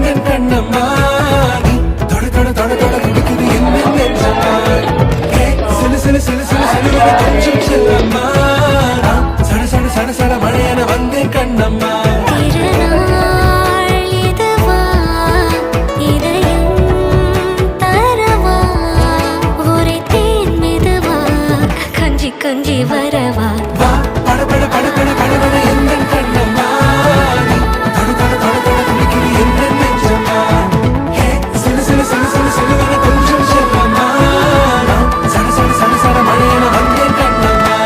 எந்தன் கண்ணம்மா நீ தொட தொட தொட தொட துடிக்குது எந்த நெஞ்சம்மா சிலு சிலு சிலு சிலு சிலு கொஞ்சம் செல்லம்மா சட சட சட சட மழையென வந்தேன் கண்ணம்மா கொஞ்சி வரவா வா பட பட பட பட பட எந்தன் கண்ணம்மா நீ தொட தொட தொட தொட துடிக்குது எந்த நெஞ்சம்மா சிலு சிலு சிலு சிலு சிலு கொஞ்சம் செல்லம்மா சட சட சட சட மழையென வந்தேன் கண்ணம்மா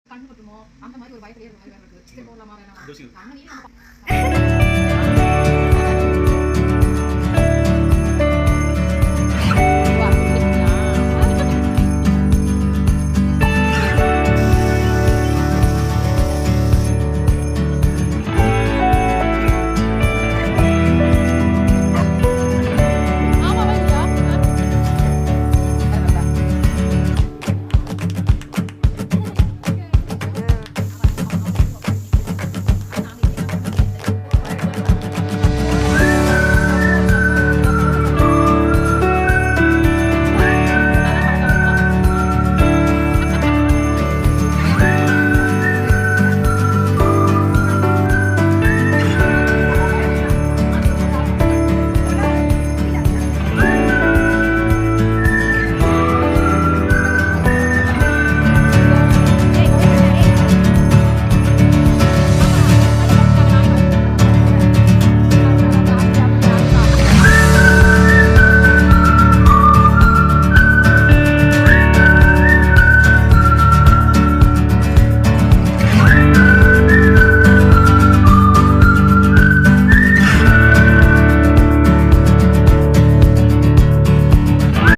கண்டு அந்த மாதிரி ஒரு பயத்திலே இருக்கு. போடலாமா வேணாமா